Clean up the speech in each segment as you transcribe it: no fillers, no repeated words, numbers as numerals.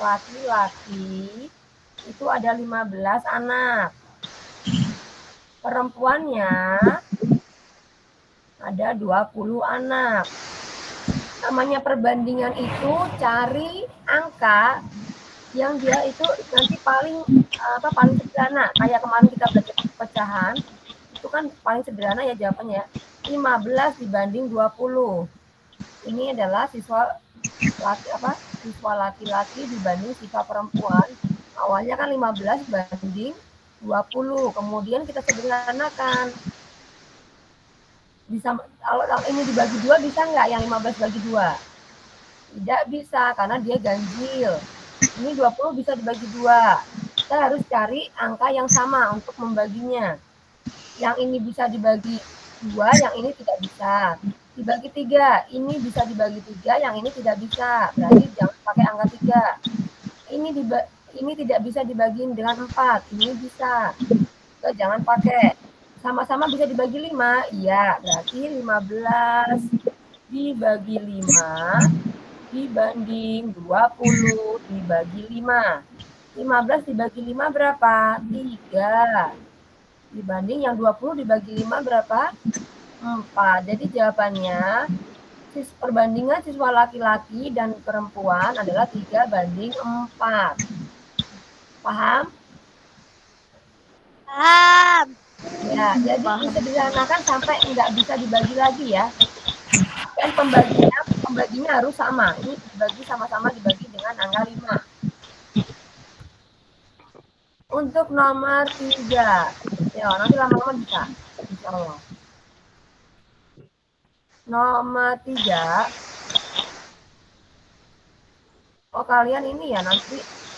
laki-laki itu ada 15 anak. Perempuannya ada 20 anak. Namanya perbandingan itu cari angka yang dia itu nanti paling sederhana. Kayak kemarin kita belajar pecahan, itu kan paling sederhana ya jawabannya. 15 dibanding 20. Ini adalah siswa laki-laki dibanding siswa perempuan. Awalnya kan 15 banding 20. Kemudian kita sederhanakan. Bisa, kalau ini dibagi 2 bisa nggak yang 15 bagi 2? Tidak bisa, karena dia ganjil. Ini 20 bisa dibagi 2. Kita harus cari angka yang sama untuk membaginya. Yang ini bisa dibagi 2, yang ini tidak bisa. Dibagi 3, ini bisa dibagi 3, yang ini tidak bisa. Berarti jangan pakai angka 3. Ini tidak bisa dibagi dengan 4, ini bisa. So, jangan pakai. Sama-sama bisa dibagi 5, iya. Berarti 15 dibagi 5 dibanding 20 dibagi 5. 15 dibagi 5 berapa? 3. Dibanding yang 20 dibagi 5 berapa? 4. Jadi jawabannya perbandingan siswa laki-laki dan perempuan adalah 3 banding 4. Paham? Paham. Ya, jadi disederhanakan sampai nggak bisa dibagi lagi ya. Dan pembaginya harus sama. Ini dibagi sama-sama dibagi dengan angka 5. Untuk nomor 3. Ya, nanti lama-lama bisa. Insya Allah. Nomor 3. Oh, kalian ini ya, nanti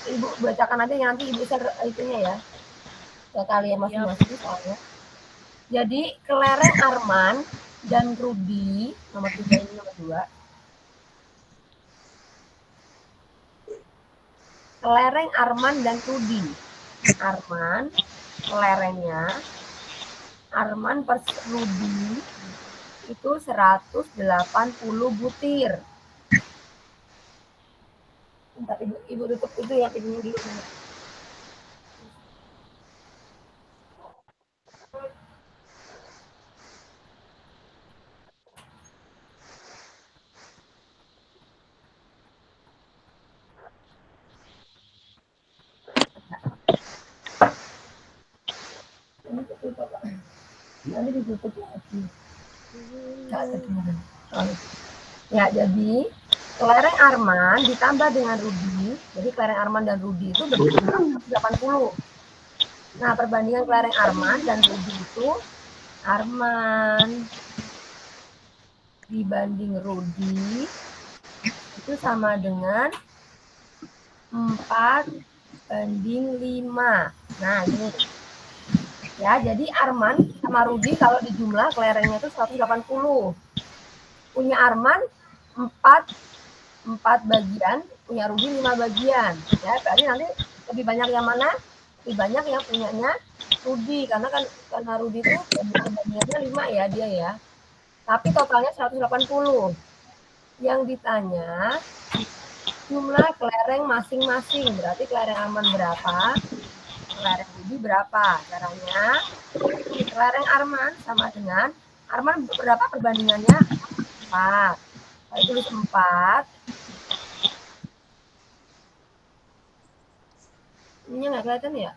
Ibu bacakan aja ya, nanti Ibu share itunya ya. Ke kalian masing-masing soalnya. Jadi, kelereng Arman dan Rudi, nomor 3 ini nomor 2. Kelereng Arman dan Rudi. Arman, kelerengnya, Arman per Rudi itu 180 butir. Bentar, Ibu tutup itu ya, pintunya dulu. Ini tutup, Pak. Nanti ditutup lagi. Ya, jadi kelereng Arman ditambah dengan Rudi. Jadi kelereng Arman dan Rudi itu berjumlah 180. Nah, perbandingan kelereng Arman dan Rudi itu Arman dibanding Rudi itu sama dengan 4 banding 5. Nah, ini. Ya, jadi Arman sama Rudi kalau dijumlah kelerengnya itu 180. Punya Arman 4 bagian, punya Rudi 5 bagian. Ya, berarti nanti lebih banyak yang mana? Lebih banyak yang punyanya Rudi, karena Rudi itu bagiannya 5 ya dia ya. Tapi totalnya 180. Yang ditanya jumlah kelereng masing-masing. Berarti kelereng Arman berapa? Kelereng Rudi berapa? Caranya kelereng Arman sama dengan Arman berapa perbandingannya? 4. Saya tulis 4. Ini nggak kelihatan ya?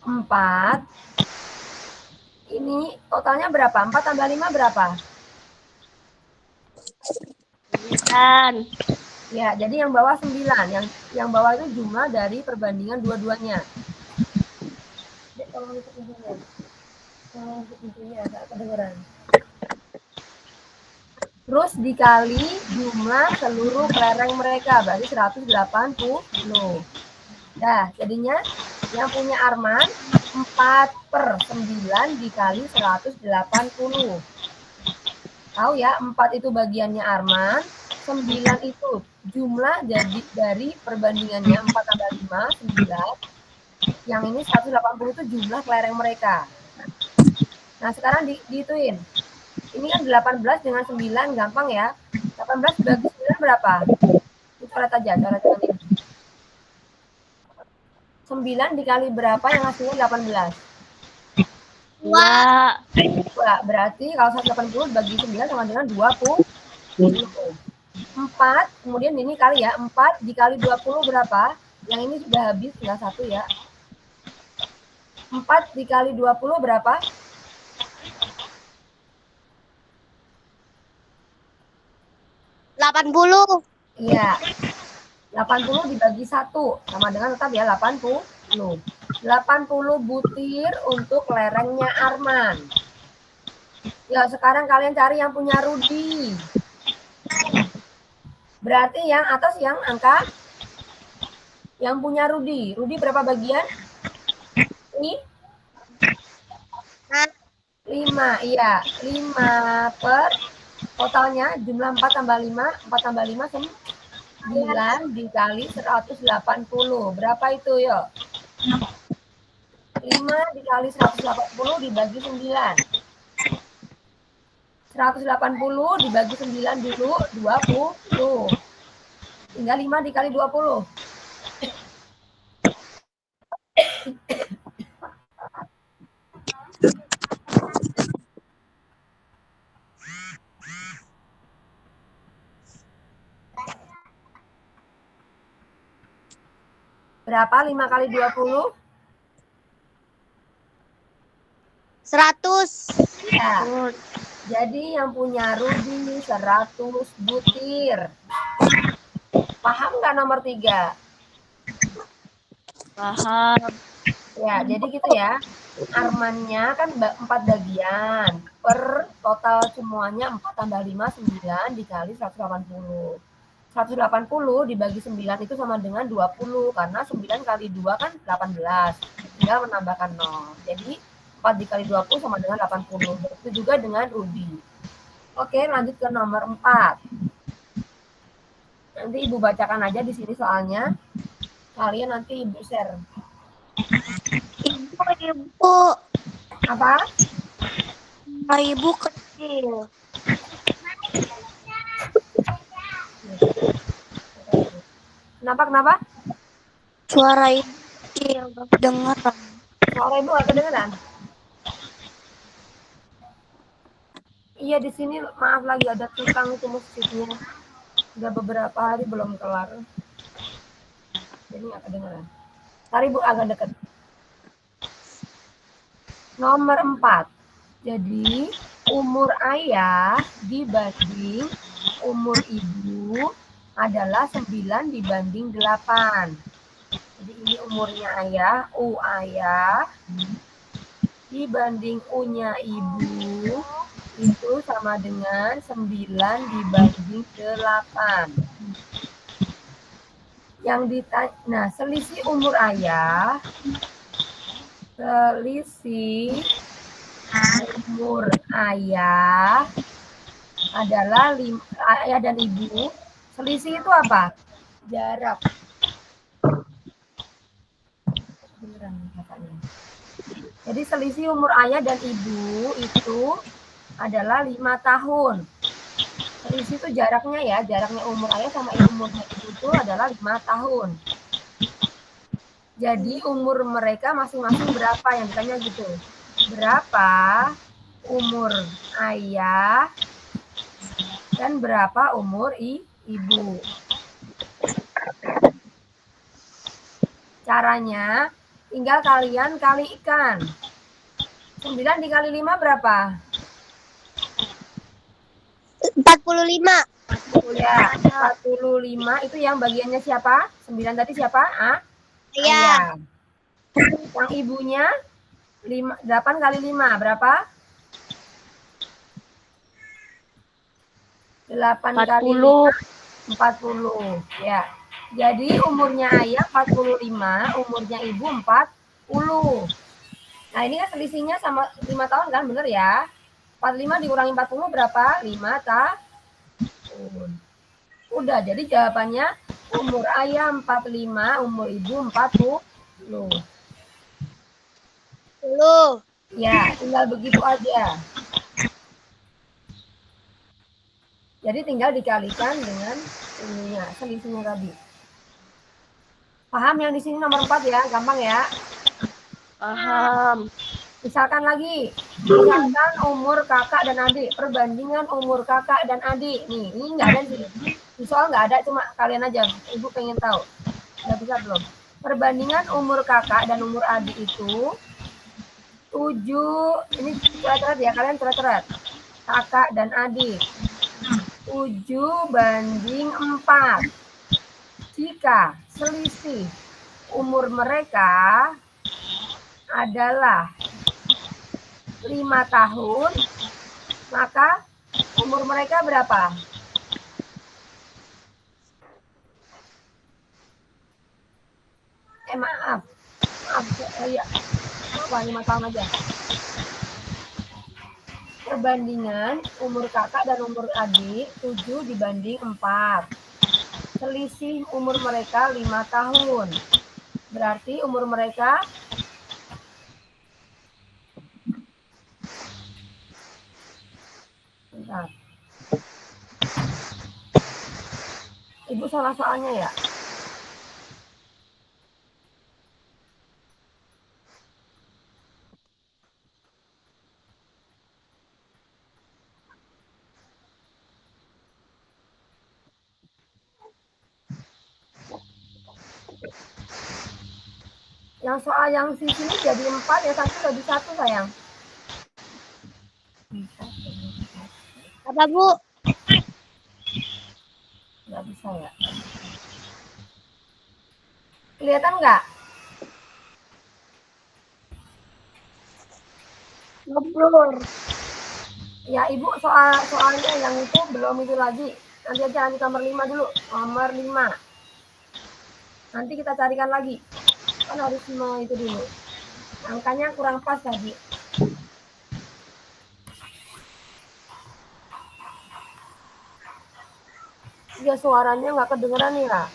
Empat. Ini totalnya berapa? 4 tambah 5 berapa? 9. Ya, jadi yang bawah 9. Yang bawah itu jumlah dari perbandingan dua-duanya. Tolong tutup pintunya. Tolong tutup pintunya, agak kedengeran. Terus dikali jumlah seluruh kelereng mereka, berarti 180. Nah, jadinya yang punya Arman 4/9 dikali 180. Tahu ya, 4 itu bagiannya Arman, 9 itu jumlah dari perbandingannya 4 tambah 5, 9. Yang ini 180 itu jumlah kelereng mereka. Nah, sekarang dihituin. Ini kan 18 dengan 9, gampang ya. 18 bagi 9 berapa? Itu coret aja, coret ini. 9 dikali berapa yang hasilnya 18? 2. Berarti kalau 180 bagi 9 sama dengan 20. 4, kemudian ini kali ya, 4 dikali 20 berapa? Yang ini sudah habis, tinggal 1 ya. 4 dikali 20 berapa? 80. Iya. 80 dibagi 1 sama dengan tetap ya 80. 80 butir untuk lerengnya Arman. Ya, sekarang kalian cari yang punya Rudi. Berarti yang atas yang angka yang punya Rudi. Rudi berapa bagian? Ini 5, iya. 5 per totalnya jumlah 4 tambah 5, 4 tambah 5 9 dikali 180. Berapa itu, yuk? 5 dikali 180 dibagi 9. 180 dibagi 9 dulu, 20. Tinggal 5 dikali 20. Berapa 5 kali 20? 100. Ya. Jadi yang punya Rudi 100 butir. Paham nggak nomor 3? Paham. Ya, jadi gitu ya. Armannya kan 4 bagian. Per total semuanya 4 tambah 5, 9 dikali 180. 180 dibagi 9 itu sama dengan 20. Karena 9 kali 2 kan 18. Tinggal menambahkan 0. Jadi 4 dikali 20 sama dengan 80. Itu juga dengan Rudi. Oke, lanjut ke nomor 4. Nanti Ibu bacakan aja di sini soalnya. Kalian nanti Ibu share. Ibu. Apa? Ibu kecil. Kenapa? Suara ibu kecil, gak kedengeran. Suara Ibu gak kedengeran? Iya, di sini maaf lagi ada tukang itu musiknya. Udah beberapa hari belum kelar. Jadi gak kedengeran. Tari Bu agak dekat. Nomor 4. Jadi umur ayah dibanding umur ibu adalah 9 dibanding 8. Jadi ini umurnya ayah, U ayah, dibanding U-nya ibu, itu sama dengan 9 dibanding 8. Yang ditanya, nah selisih umur ayah, adalah ayah dan ibu. Selisih itu apa? Jarak. Jadi selisih umur ayah dan ibu itu adalah 5 tahun. Selisih itu jaraknya ya, jaraknya umur ayah sama umurnya ibu itu adalah 5 tahun. Jadi umur mereka masing-masing berapa yang ditanya gitu. Berapa umur ayah dan berapa umur ibu. Caranya tinggal kalian kalikan. 9 dikali 5 berapa? 45. Ya, 45 itu yang bagiannya siapa? 9 tadi siapa? Ayah. Yang ibunya 8 kali 5 berapa? 8 kali 5 40. Ya. Jadi umurnya ayah 45, umurnya ibu 40. Nah, ini kan selisihnya sama 5 tahun kan, bener ya? 45 dikurangi 40 berapa? 5 tahun. Udah, jadi jawabannya umur ayah 45, umur ibu 40. Ya, tinggal begitu aja. Jadi tinggal dikalikan dengan ininya, selisihnya tadi. Paham yang di sini nomor 4 ya, gampang ya. Paham. Misalkan lagi, misalkan umur kakak dan adik, perbandingan umur kakak dan adik. Nih, ini nggak ada sih. Di soal nggak ada, cuma kalian aja. Ibu pengen tahu. Udah bisa belum? Perbandingan umur kakak dan umur adik itu 7, ini coret-coret ya, kalian coret-coret. Kakak dan adik. 7:4. Jika selisih umur mereka adalah 5 tahun, maka umur mereka berapa? Maaf, ya, 5 tahun aja. Perbandingan umur kakak dan umur adik 7 dibanding 4. Selisih umur mereka 5 tahun. Berarti umur mereka bentar. Ibu salah soalnya ya? Yang soal yang di sini jadi 4, yang satu jadi 1 sayang. Apa Bu? Nggak bisa ya. Kelihatan nggak? Ngobrol. Ya Ibu soalnya yang itu belum itu lagi. Nanti aja nanti nomor 5 dulu. Nomor 5. Nanti kita carikan lagi. Kan harus mau itu dulu. Angkanya kurang pas tadi. Ya suaranya nggak kedengeran ya.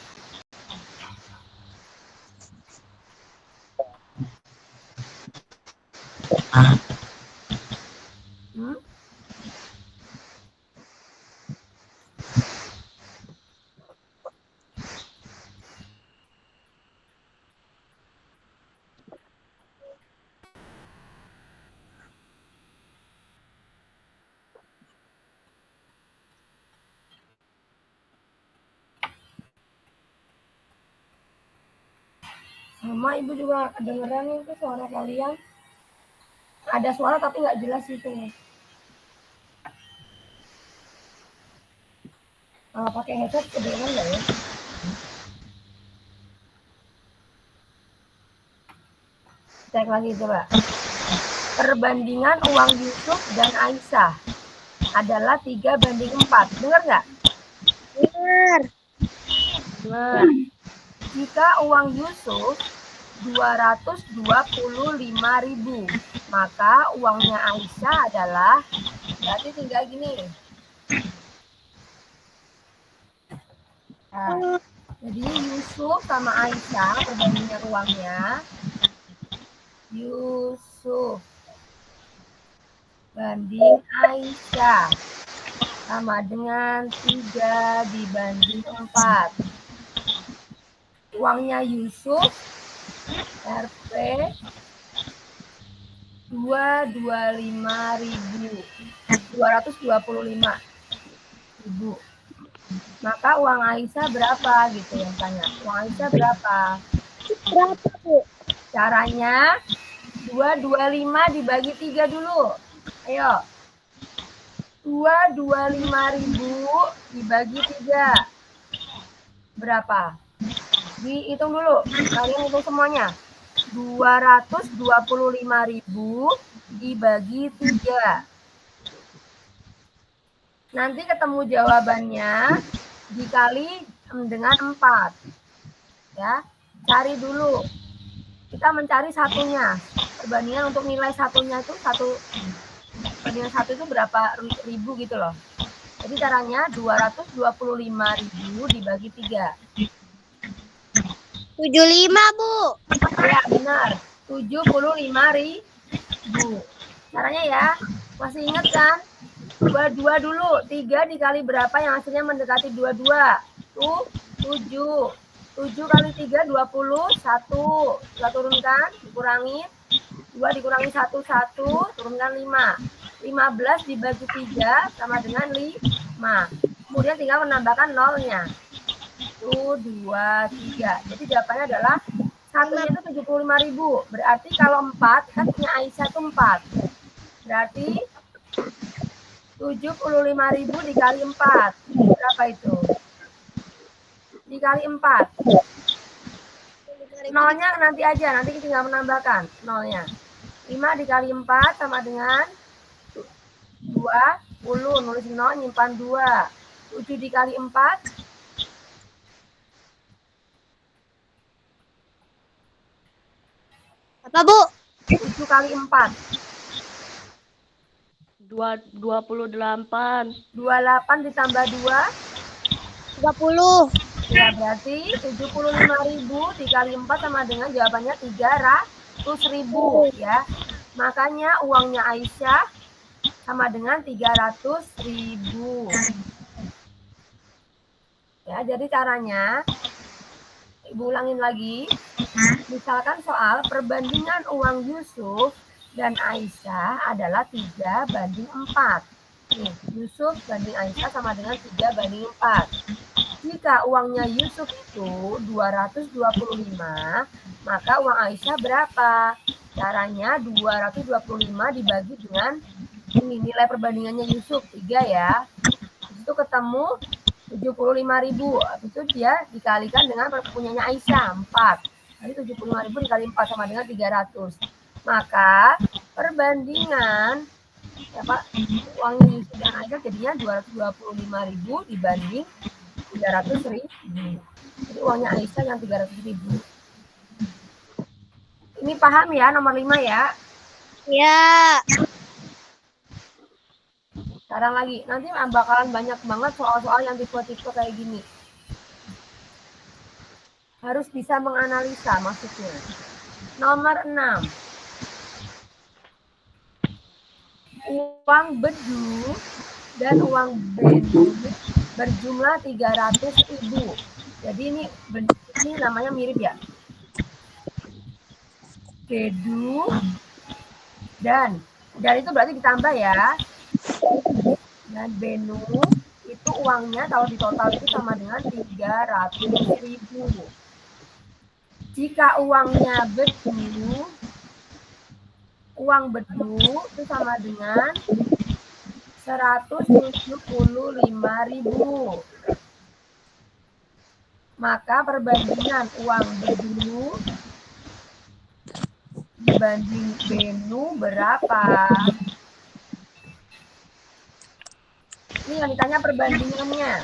Sama Ibu juga kedengeran itu suara kalian. Ada suara tapi nggak jelas itu. Pakai headset kedengeran nggak ya? Cek lagi coba. Perbandingan uang Yusuf dan Aisyah adalah 3:4. Dengar nggak? Dengar. Nah, jika uang Yusuf 225.000, maka uangnya Aisyah adalah, berarti tinggal gini. Nah, jadi Yusuf sama Aisyah perbandingan uangnya. Yusuf banding Aisyah sama dengan 3/4. Uangnya Yusuf Rp 225.000. Maka uang Aisyah berapa gitu yang tanya. Uang Aisyah berapa? Berapa Bu? Caranya 225 dibagi 3 dulu. Ayo. 225.000 dibagi 3. Berapa? Dihitung dulu. Kalian hitung semuanya. 225.000 dibagi 3. Nanti ketemu jawabannya dikali dengan 4. Ya. Cari dulu. Kita mencari satunya. Perbandingan untuk nilai satunya itu perbandingan 1 itu berapa ribu gitu loh. Jadi caranya 225.000 dibagi 3. 75 Bu. Ya benar. 75.000. Caranya ya, masih ingat kan? 22 dulu, 3 dikali berapa yang hasilnya mendekati 22? Tuh, 7. 7 kali 3, 20, 1. Kita turunkan, dikurangi. 2 dikurangi 1, 1, turunkan 5. 15 dibagi 3 sama dengan 5. Kemudian tinggal menambahkan nolnya. 1, 2, 3. Jadi jawabannya adalah satunya itu 75.000. Berarti kalau 4, kan punya Aisyah itu 4. Berarti 75.000 dikali 4. Berapa itu? Dikali 4. Nolnya nanti aja, nanti kita tinggal menambahkan nolnya. 5 dikali 4 sama dengan 20. Nulis 0, nyimpan 2. 7 dikali 4. Apa, Bu? 7 kali 4. 28. 28 ditambah 2. 30. Ya, berarti 75.000 dikali 4 sama dengan jawabannya 300.000 ya. Makanya uangnya Aisyah sama dengan 300.000. Ya, jadi caranya Ibu ulangin lagi. Misalkan soal perbandingan uang Yusuf dan Aisyah adalah 3:4. Nih, Yusuf banding Aisyah sama dengan 3:4. Jika uangnya Yusuf itu 225, maka uang Aisyah berapa? Caranya 225 dibagi dengan ini nilai perbandingannya Yusuf 3 ya. Itu ketemu 75.000. Habis itu dia dikalikan dengan punyanya Aisyah 4. Jadi 75.000 dikali 4 sama dengan 300. Maka perbandingan uangnya Yusuf dan Aisyah jadinya 225.000 dibanding 300.000. Jadi uangnya Aisyah yang 300.000. Ini paham ya nomor 5 ya? Ya. Sekarang lagi, nanti bakalan banyak banget soal-soal yang tipe-tipe kayak gini. Harus bisa menganalisa maksudnya. Nomor 6. Uang bedu dan uang bedu berjumlah 300.000. Jadi ini namanya mirip ya. Bedu dan itu berarti ditambah ya. Dan Benu itu uangnya kalau di total itu sama dengan 300.000. Jika uangnya bedu, uang bedu itu sama dengan 175.000. Maka perbandingan uang bedu dibanding Benu berapa? Ini yang ditanya perbandingannya.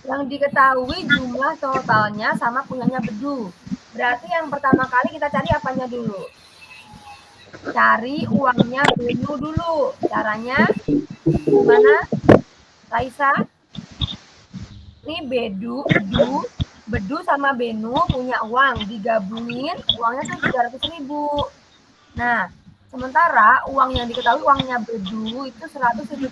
Yang diketahui jumlah totalnya sama punyanya bedu. Berarti yang pertama kali kita cari apanya dulu? Cari uangnya Benu dulu. Caranya gimana? Raisa? Ini bedu sama Benu punya uang. Digabungin uangnya tuh 300.000. Nah, sementara uang yang diketahui uangnya bedu itu 175.000.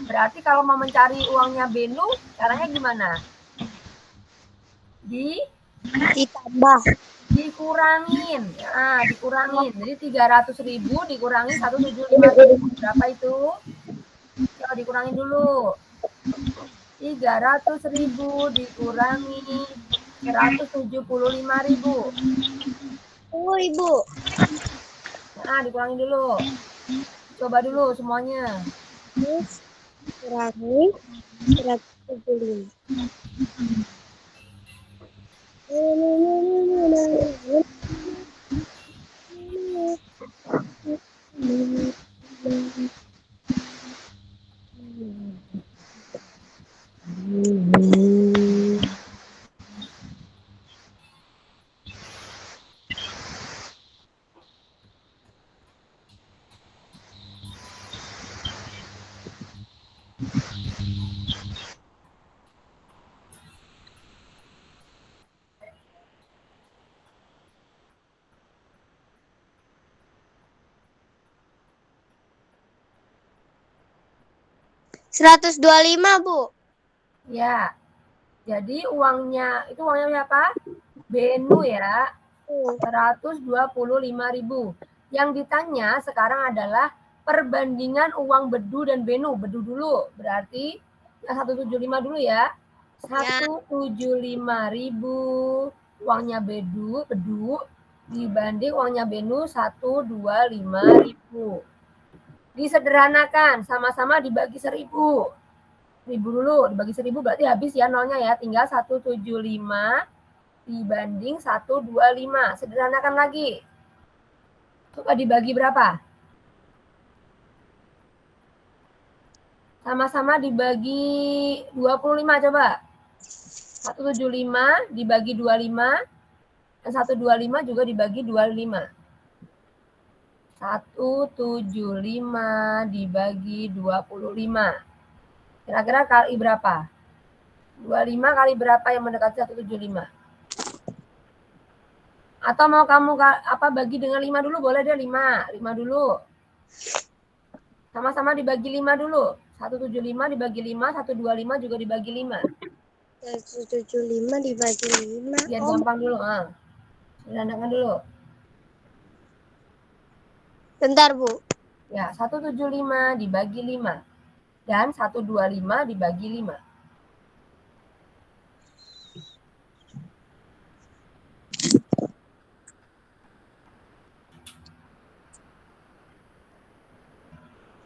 Berarti kalau mau mencari uangnya Benu, caranya gimana? Ditambah. Dikurangin. Nah, dikurangin. Jadi 300.000 dikurangi 175.000. Berapa itu? Coba dikurangin dulu. 300.000 dikurangi 175.000. Oh, Ibu. Nah, dikurangin dulu. Coba dulu semuanya. Terus kurangi 175. 125, Bu. Ya. Jadi uangnya berapa? Benu ya. 125.000. Yang ditanya sekarang adalah perbandingan uang bedu dan benu. Bedu dulu. Berarti yang 175 dulu ya. 175.000 uangnya bedu dibanding uangnya benu 125.000. Disederhanakan, sama-sama dibagi 1.000. 1.000 dulu, dibagi 1.000 berarti habis ya nolnya ya. Tinggal 175 dibanding 125. Sederhanakan lagi. Coba dibagi berapa? Sama-sama dibagi 25 coba. 175 dibagi 25. Dan 125 juga dibagi 25. 175 dibagi 25. Kira-kira kali berapa? 25 kali berapa yang mendekati 175? Atau mau kamu bagi dengan 5 dulu? Boleh deh 5. 5 dulu. Sama-sama dibagi 5 dulu. 175 dibagi 5, 125 juga dibagi 5. 175 dibagi 5. Biar gampang dulu. Sederhanakan dulu. Bentar, Bu. Ya, 175 dibagi 5. Dan 125 dibagi 5.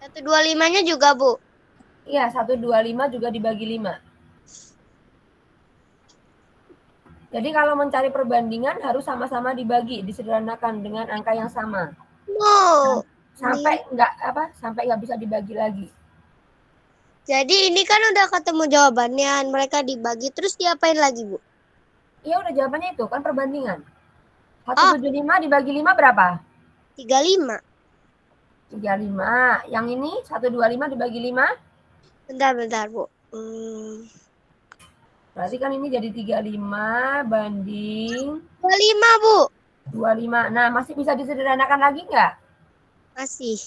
Satu 25-nya juga, Bu. Iya, 125 juga dibagi 5. Jadi kalau mencari perbandingan harus sama-sama dibagi, disederhanakan dengan angka yang sama. No. Sampai nggak bisa dibagi lagi. Jadi ini kan udah ketemu jawabannya, mereka dibagi terus diapain lagi, Bu? Iya udah jawabannya itu kan perbandingan. 175 dibagi 5 berapa? 35. 35. Yang ini 125 dibagi 5? Bentar, Bu. Berarti kan ini jadi 35 banding 25, Bu. 25. Nah, masih bisa disederhanakan lagi nggak? Masih.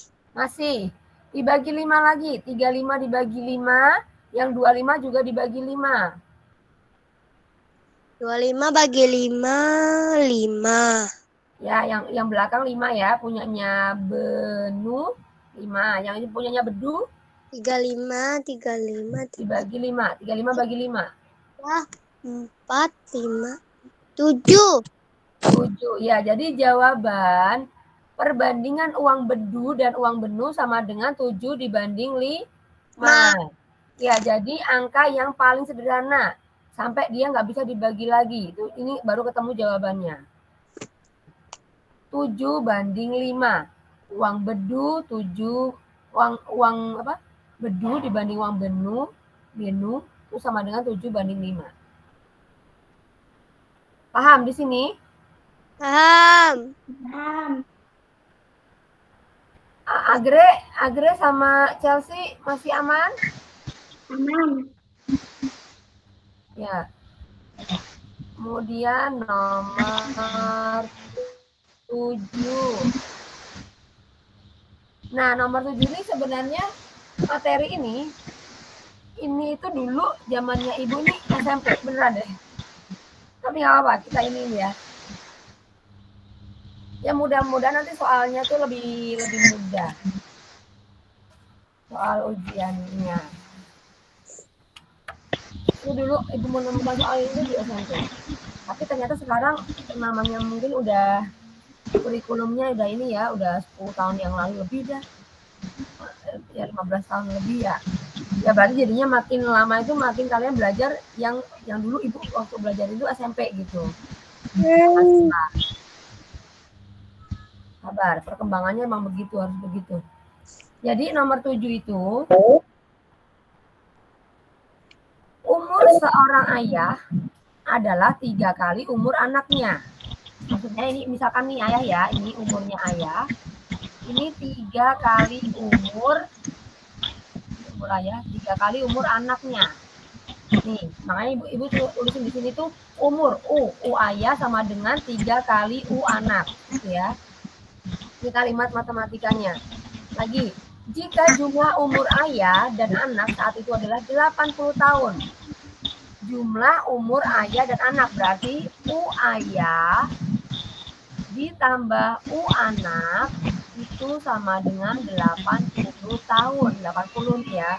Dibagi 5 lagi. 35 dibagi 5. Yang 25 juga dibagi 5. 25 bagi 5, 5. Ya, yang belakang 5 ya. Punyanya Benu 5. Yang ini punyanya Bedu 35 dibagi 5. 35 bagi 5. 4, 5, 7. 7. Ya, jadi jawaban perbandingan uang bedu dan uang benu sama dengan 7 dibanding 5. Ya, jadi angka yang paling sederhana. Sampai dia nggak bisa dibagi lagi. Ini baru ketemu jawabannya. 7 banding 5. Uang bedu 7. Uang bedu dibanding uang benu itu sama dengan 7 banding 5. Paham di sini? Paham. Agre sama Chelsea masih aman? Aman. Ya. Kemudian nomor 7. Nah, nomor 7 ini sebenarnya materi ini itu dulu zamannya Ibu nih SMP, beneran deh. Tapi nggak apa-apa, kita ini ya. Ya mudah-mudahan nanti soalnya tuh lebih mudah. Soal ujiannya. Itu dulu Ibu menemukan soal ini di SMP. Tapi ternyata sekarang namanya mungkin udah kurikulumnya udah ini ya, udah 10 tahun yang lalu lebih dah. Ya 15 tahun lebih ya. Ya berarti jadinya makin lama itu makin kalian belajar yang dulu Ibu waktu belajar itu SMP gitu. Sabar, perkembangannya emang begitu, harus begitu. Jadi nomor 7 itu umur seorang ayah adalah 3 kali umur anaknya. Maksudnya ini misalkan nih ayah ya, ini umurnya ayah. Ini 3 kali umur ayah, 3 kali umur anaknya. Nih, makanya ibu tulisin di sini tuh umur U ayah sama dengan 3 kali U anak, gitu ya. Ini kalimat matematikanya. Lagi, Jika jumlah umur ayah dan anak saat itu adalah 80 tahun. Jumlah umur ayah dan anak berarti U ayah ditambah U anak itu sama dengan 80 tahun. 80 ya.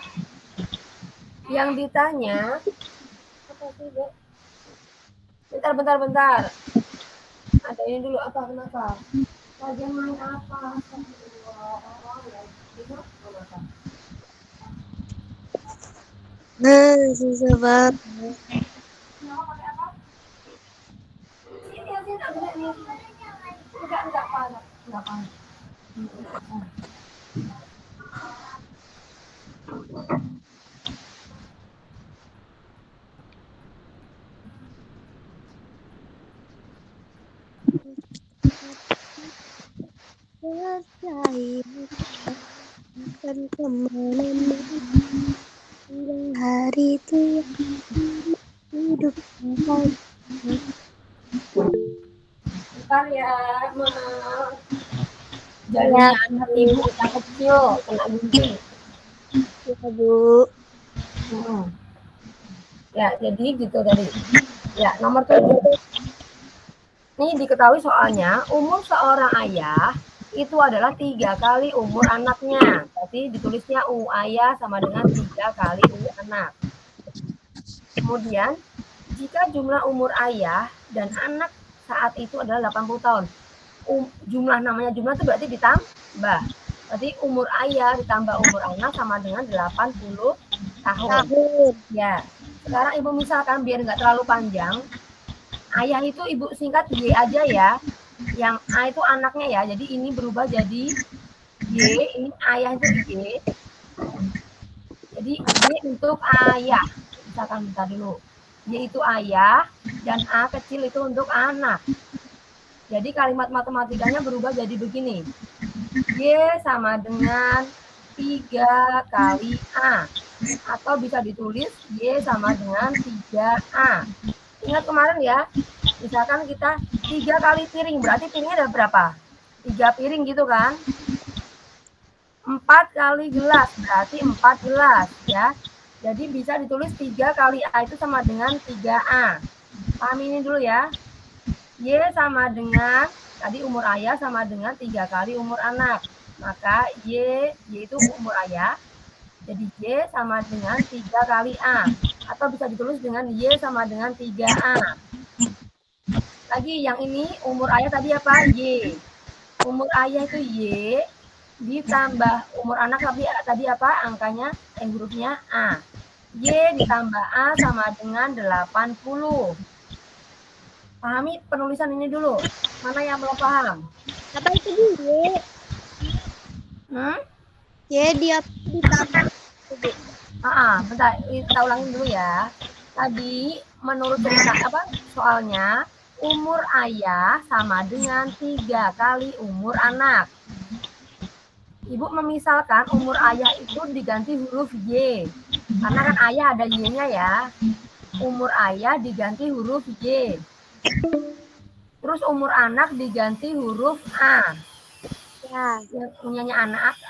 Yang ditanya, apa sih, Dek? Bentar. Ada ini dulu, apa, kenapa? Lagi main apa? Nah, susah banget. Enggak panas. Akan kemana hari itu hidup Bentar ya, jadinya anak ibu yang kecil kena gunting. Ya, Bu. Ya, jadi gitu tadi. Ya, nomor 7. Ini diketahui soalnya umur seorang ayah itu adalah 3 kali umur anaknya. Berarti ditulisnya U ayah sama dengan 3 kali U anak. Kemudian, jika jumlah umur ayah dan anak saat itu adalah 80 tahun. Namanya jumlah itu berarti ditambah. Berarti umur ayah ditambah umur anak sama dengan 80 tahun. Ya. Sekarang Ibu misalkan biar nggak terlalu panjang, ayah itu Ibu singkat Y aja ya. Yang A itu anaknya ya. Jadi ini berubah jadi Y, ini ayah itu Y. Jadi Y untuk ayah. Misalkan bentar dulu. Y itu ayah dan A kecil itu untuk anak. Jadi kalimat matematikanya berubah jadi begini. Y sama dengan 3 kali A. Atau bisa ditulis Y sama dengan 3A. Ingat kemarin ya, misalkan kita 3 kali piring, berarti piringnya ada berapa? 3 piring gitu kan? 4 kali gelas, berarti 4 gelas ya. Jadi bisa ditulis 3 kali A itu sama dengan 3A. Paham ini dulu ya. Y sama dengan, tadi umur ayah sama dengan 3 kali umur anak. Maka Y itu umur ayah. Jadi Y sama dengan 3 kali A. Atau bisa ditulis dengan Y sama dengan 3A. Lagi yang ini umur ayah tadi apa? Y. Umur ayah itu Y. Ditambah umur anak tadi apa? Angkanya, hurufnya A. Y ditambah A sama dengan 80. Pahami penulisan ini dulu. Mana yang belum paham? Apa itu Y? Y dia ditambah. Bentar, kita ulangin dulu ya. Tadi menurut cerita soalnya umur ayah sama dengan 3 kali umur anak. Ibu memisalkan umur ayah itu diganti huruf Y. Karena kan ayah ada Y-nya ya. Umur ayah diganti huruf Y. Terus umur anak diganti huruf A. Ya. Yang punyanya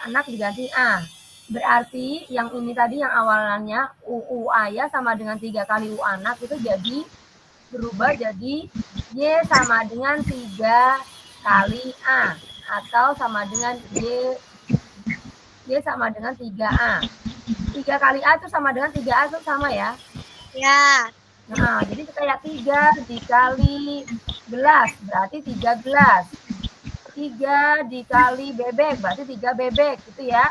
anak diganti A. Berarti yang ini tadi yang awalannya U ayah sama dengan 3 kali U anak itu jadi berubah jadi Y sama dengan 3 kali A. Atau sama dengan Y sama dengan 3A. 3 kali A itu sama dengan 3A itu sama ya? Ya. Nah, jadi kayak 3 dikali gelas, berarti 3 gelas. 3 dikali bebek, berarti 3 bebek, gitu ya?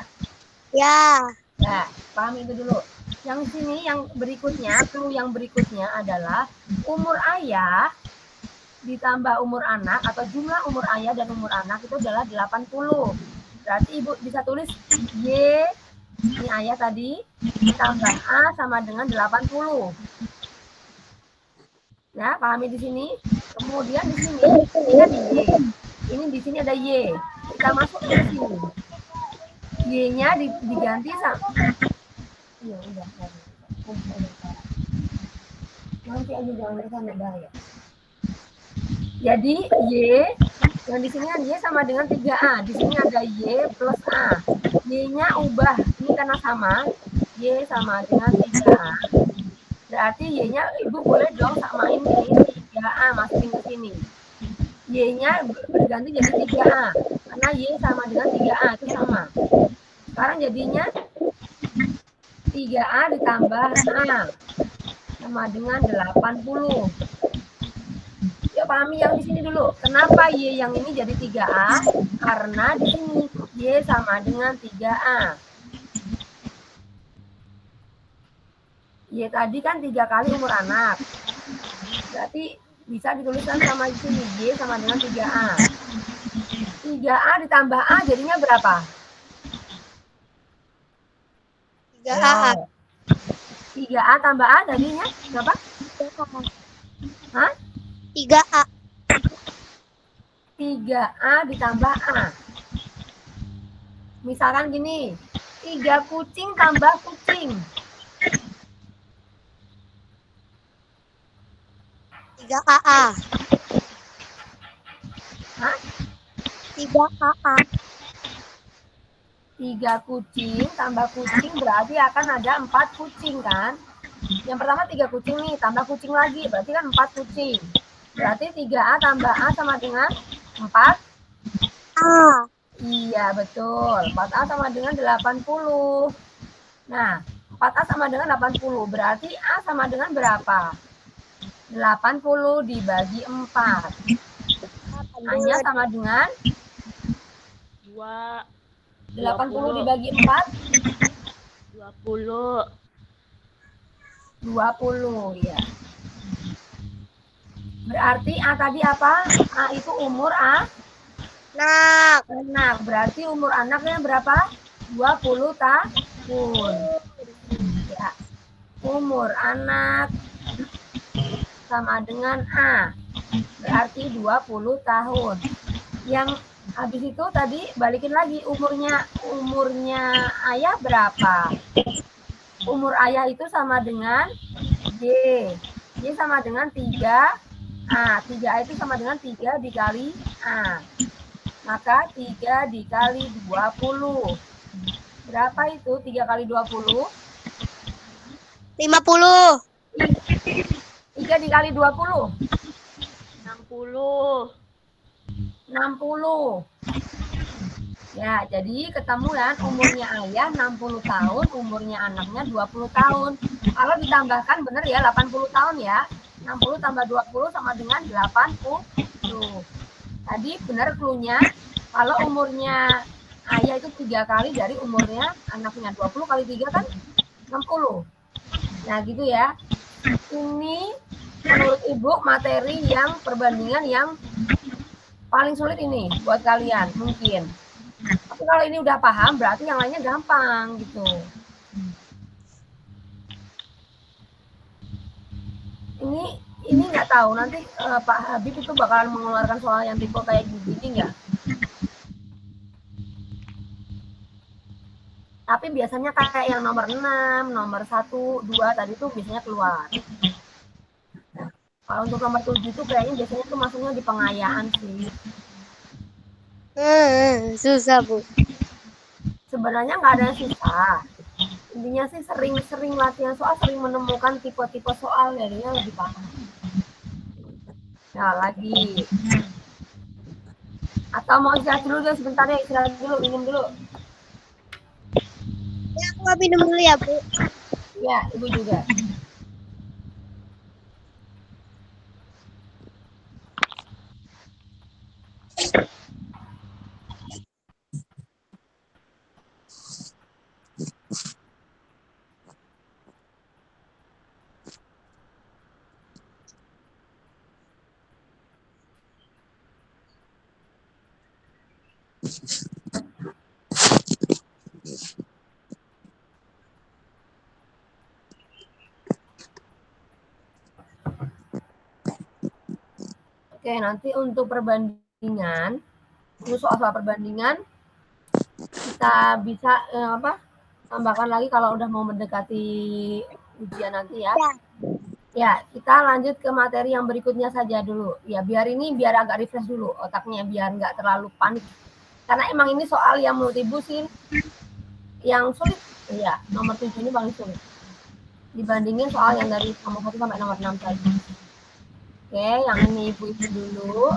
Ya. Nah, paham itu dulu. Yang sini, yang berikutnya, clue yang berikutnya adalah umur ayah ditambah umur anak, atau jumlah umur ayah dan umur anak itu adalah 80. Berarti Ibu bisa tulis Y, ini ayah tadi, ditambah A sama dengan 80. Ya, pahami di sini. Kemudian di sini ada Y. Ini di sini ada Y. Kita masuk ke sini. Y-nya diganti sama. Iya, udah. Nanti aja jangan ke sana bahaya. Jadi Y Yang di sini kan Y sama dengan 3A. Di sini ada Y plus A. Y-nya ubah. Ini karena sama. Y sama dengan 3A. Berarti Y-nya Ibu boleh dong samain ini 3A masukin ke sini. Y-nya berganti jadi 3A. Karena Y sama dengan 3A itu sama. Sekarang jadinya 3A ditambah A sama dengan 80. Ya pahami yang di sini dulu. Kenapa Y yang ini jadi 3A? Karena di sini Y sama dengan 3A. Y tadi kan 3 kali umur anak. Berarti bisa dituliskan sama di sini. Y sama dengan 3A. 3A ditambah A jadinya berapa? 3A. 3A tambah A jadinya berapa? Hah? 3A. 3A ditambah A. Misalkan gini, 3 kucing tambah kucing. 3AA. Hah? 3AA. 3 kucing tambah kucing berarti akan ada 4 kucing kan? Yang pertama 3 kucing nih, tambah kucing lagi, berarti kan 4 kucing. Berarti 3A tambah A sama dengan 4? A. Iya, betul. 4A sama dengan 80. Nah, 4A sama dengan 80. Berarti A sama dengan berapa? 80 dibagi 4. A-nya sama dengan? 2. 80 dibagi 4? 20. 20, ya. Berarti A tadi apa? A itu umur anak. Berarti umur anaknya berapa? 20 tahun. Ya. Umur anak sama dengan A. Berarti 20 tahun. Yang habis itu tadi balikin lagi umurnya ayah berapa? Umur ayah itu sama dengan Y. Y sama dengan 3A. 3A itu sama dengan 3 dikali A. Maka 3 dikali 20. Berapa itu 3 kali 20? 50. 3 dikali 20? 60. 60. Ya, jadi ketemu kan umurnya ayah 60 tahun, umurnya anaknya 20 tahun. Kalau ditambahkan benar ya 80 tahun ya. 60 tambah 20 sama dengan 80. Tadi benar cluenya. Kalau umurnya ayah itu 3 kali dari umurnya anaknya. 20 kali 3 kan 60. Nah, gitu ya. Ini menurut Ibu materi yang perbandingan yang paling sulit ini buat kalian mungkin. Tapi kalau ini udah paham, berarti yang lainnya gampang gitu. Ini nggak tahu nanti Pak Habib itu bakalan mengeluarkan soal yang tipe kayak gini nggak? Tapi biasanya kayak yang nomor 6, nomor 1, 2 tadi tuh biasanya keluar. Kalau untuk nomor 7 tuh kayaknya biasanya tuh masuknya di pengayaan sih. Susah, Bu. Sebenarnya nggak ada yang susah. Intinya sih sering latihan soal, sering menemukan tipe-tipe soal, jadinya lebih paham. Nah, lagi. Atau mau istirahat dulu deh sebentar ya, istirahat dulu, minum dulu. Ya, aku mau minum dulu ya, Bu. Ya, Ibu juga. Oke, nanti untuk perbandingan, untuk soal-soal perbandingan, kita bisa tambahkan lagi kalau udah mau mendekati ujian nanti ya. Ya, kita lanjut ke materi yang berikutnya saja dulu. Ya, biar agak refresh dulu otaknya, biar nggak terlalu panik. Karena emang ini soal yang menurut Ibu sih yang sulit. Iya, nomor 7 ini paling sulit. Dibandingin soal yang dari nomor 1 sampai nomor 6 tadi. Oke, yang ini Ibu isi dulu.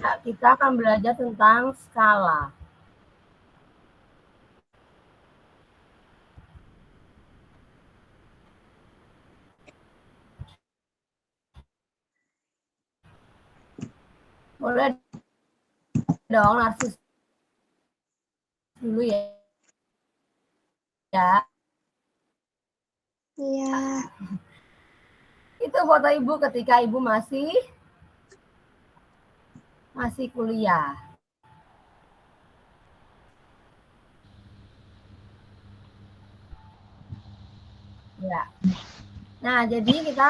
Nah, kita akan belajar tentang skala. Boleh dong, Narsis dulu ya. Ya. Iya. Itu foto Ibu ketika Ibu masih kuliah. Ya. Nah, jadi kita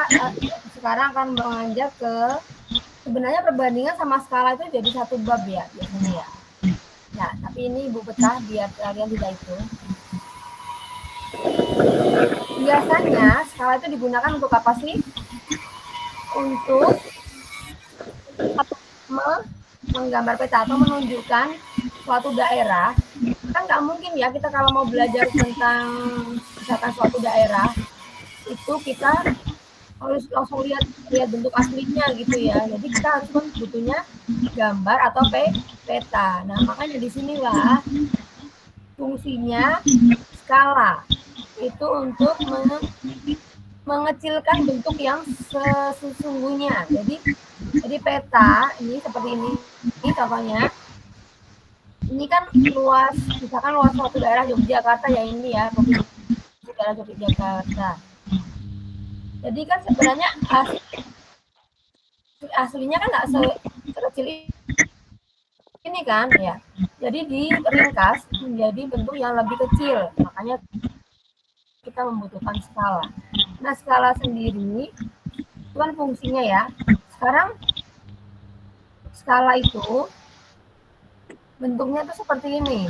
sekarang akan beranjak ke sebenarnya perbandingan sama skala itu jadi satu bab ya biasanya ya. Nah, tapi ini Ibu pecah biar kalian tidak itu. Biasanya skala itu digunakan untuk apa sih? Untuk menggambar peta atau menunjukkan suatu daerah. Kan nggak mungkin ya kita kalau mau belajar tentang misalkan suatu daerah itu kita harus langsung lihat bentuk aslinya gitu ya. Jadi kita harus butuhnya gambar atau peta. Nah, makanya di sinilah fungsinya skala. Itu untuk mengecilkan bentuk yang sesungguhnya. Jadi peta ini seperti ini contohnya. Ini kan luas, misalkan luas suatu daerah Yogyakarta ya ini ya, daerah Yogyakarta. Jadi kan sebenarnya aslinya kan nggak sekecil ini kan ya. Jadi diringkas menjadi bentuk yang lebih kecil. Makanya kita membutuhkan skala. Nah, skala sendiri itu kan fungsinya ya. Sekarang skala itu bentuknya tuh seperti ini.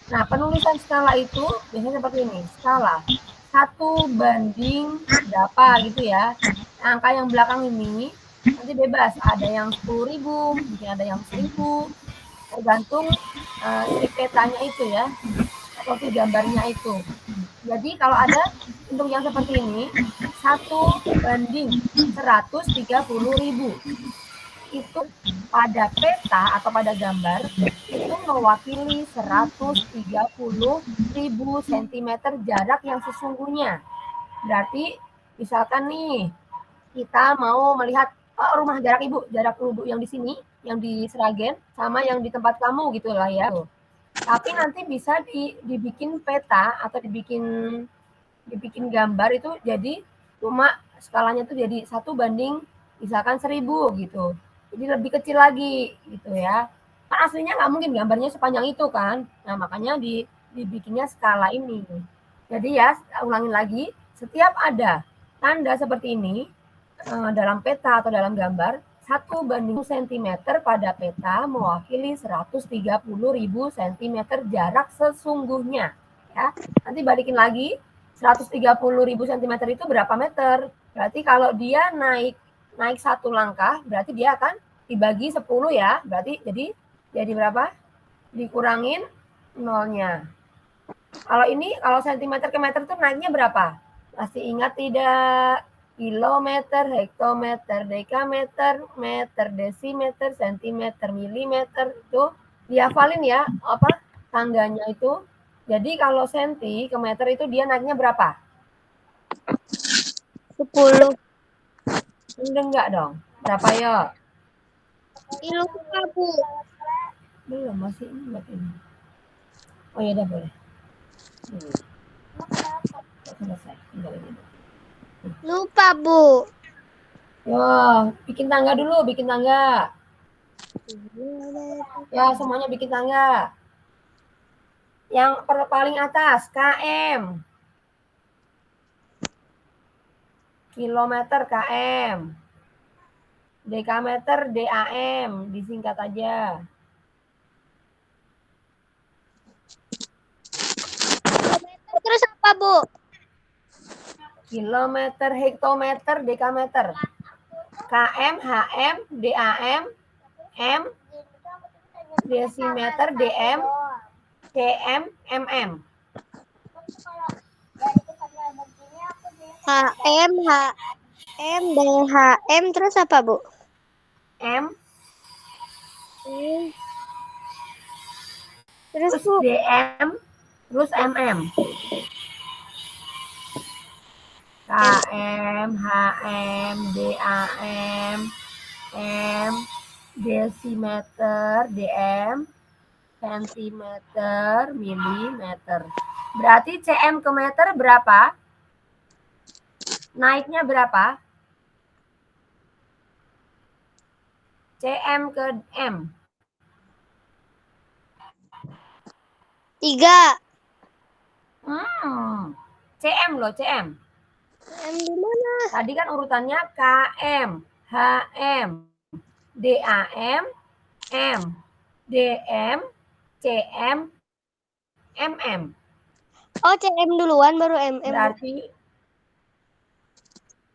Nah, penulisan skala itu biasanya seperti ini. Skala 1 banding berapa gitu ya. Nah, angka yang belakang ini nanti bebas. Ada yang 10.000, mungkin ada yang 1.000. Tergantung si petanya itu ya. Atau si gambarnya itu. Jadi kalau ada bentuk yang seperti ini, 1 banding 130.000. Itu pada peta atau pada gambar itu mewakili 130.000 cm jarak yang sesungguhnya. Berarti misalkan nih kita mau melihat rumah jarak Ibu yang di sini, yang di Sragen sama yang di tempat kamu gitulah ya. Tapi nanti bisa dibikin peta atau dibikin gambar itu jadi cuma skalanya itu jadi 1 banding misalkan 1.000 gitu. Jadi lebih kecil lagi gitu ya. Kan aslinya nggak mungkin gambarnya sepanjang itu kan. Nah, makanya dibikinnya skala ini. Jadi ya, ulangin lagi, setiap ada tanda seperti ini dalam peta atau dalam gambar, 1 banding cm pada peta mewakili 130.000 cm jarak sesungguhnya. Ya, nanti balikin lagi, 130.000 cm itu berapa meter? Berarti kalau dia naik 1 langkah, berarti dia akan dibagi 10 ya. Berarti jadi berapa? Dikurangin nolnya. Kalau sentimeter ke meter itu naiknya berapa? Masih ingat tidak? Kilometer, hektometer, dekameter, meter, desimeter, sentimeter, milimeter. Tuh dihafalin ya, apa? tangganya itu. Jadi kalau senti ke meter itu dia naiknya berapa? 10. Enggak dong. Berapa ya? Lupa, Bu. Belum, masih ingat ini. Oh ya udah boleh. Selesai. Tinggal ini. Lupa, Bu. Yo, bikin tangga dulu, bikin tangga. Ya, semuanya bikin tangga. Yang paling atas, km. Kilometer, km. Dekameter, DAM. Disingkat aja. Terus apa, Bu? Kilometer, hektometer, dekameter. KM, HM, DAM, M, desimeter, DM, cm, mm. HM, HM, DHM, terus apa, Bu? M, Terus, terus Bu? DM, terus mm. KM, HM, DAM, M, desimeter, DM, sentimeter, milimeter. Berarti cm ke meter berapa? Naiknya berapa? cm ke m. 3. cm loh, cm. M di mana? Tadi kan urutannya KM, HM, DAM, M, DM, CM, MM. Oh, CM duluan baru MM. Berarti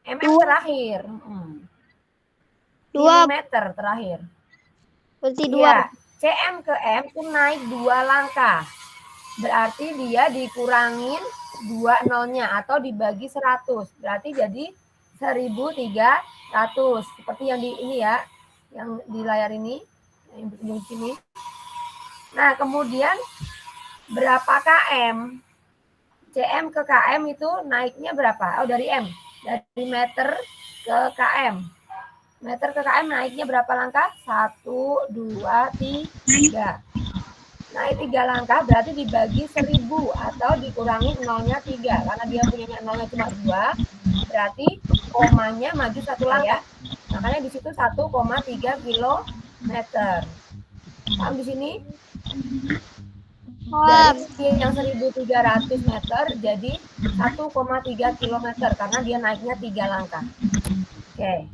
MM terakhir. 2. Milimeter terakhir. Berarti 2. Ya, CM ke M itu naik 2 langkah. Berarti dia dikurangin 2 nolnya atau dibagi 100. Berarti jadi 1.300. Seperti yang di ini ya, yang di layar ini, yang di sini. Nah, kemudian berapa km? CM ke km itu naiknya berapa? Oh, dari M. Dari meter ke km. Meter ke km naiknya berapa langkah? 1, 2, 3. Naik 3 langkah berarti dibagi 1000 atau dikurangi nolnya 3. Karena dia punya nolnya cuma 2, berarti komanya maju 1 langkah ya. Makanya di situ 1,3 kilometer. Paham di sini? Dari yang 1.300 meter jadi 1,3 kilometer karena dia naiknya 3 langkah. Oke,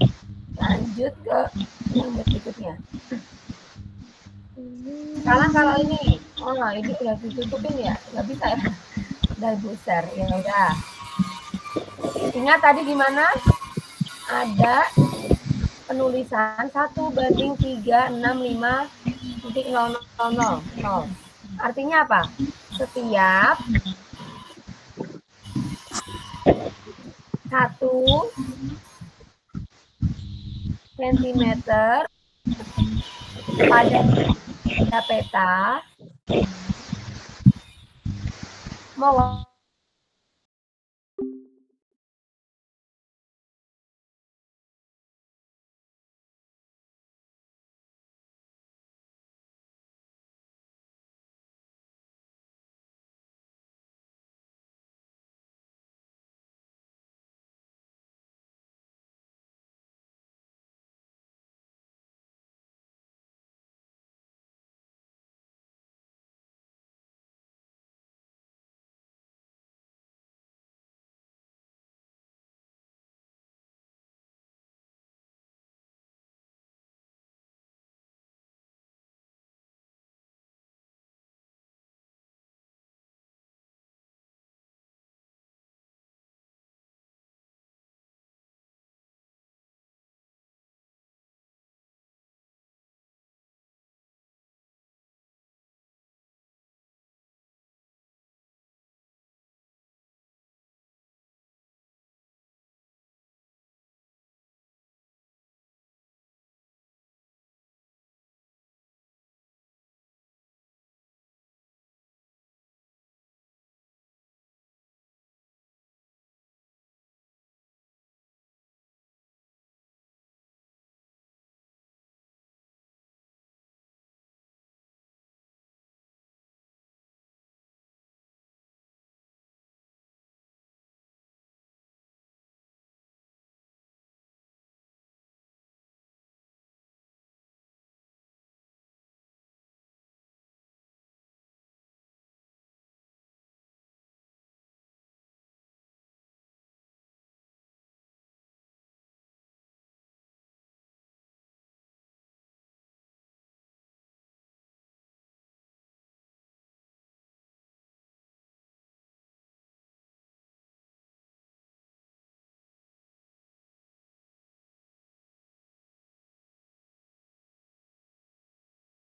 lanjut ke yang berikutnya. Sekarang kalau ini, ini udah ditutupin ya, nggak bisa ya, udah besar ya udah. Ingat tadi gimana? Ada penulisan 1/365.000. Artinya apa? Setiap 1 sentimeter pada peta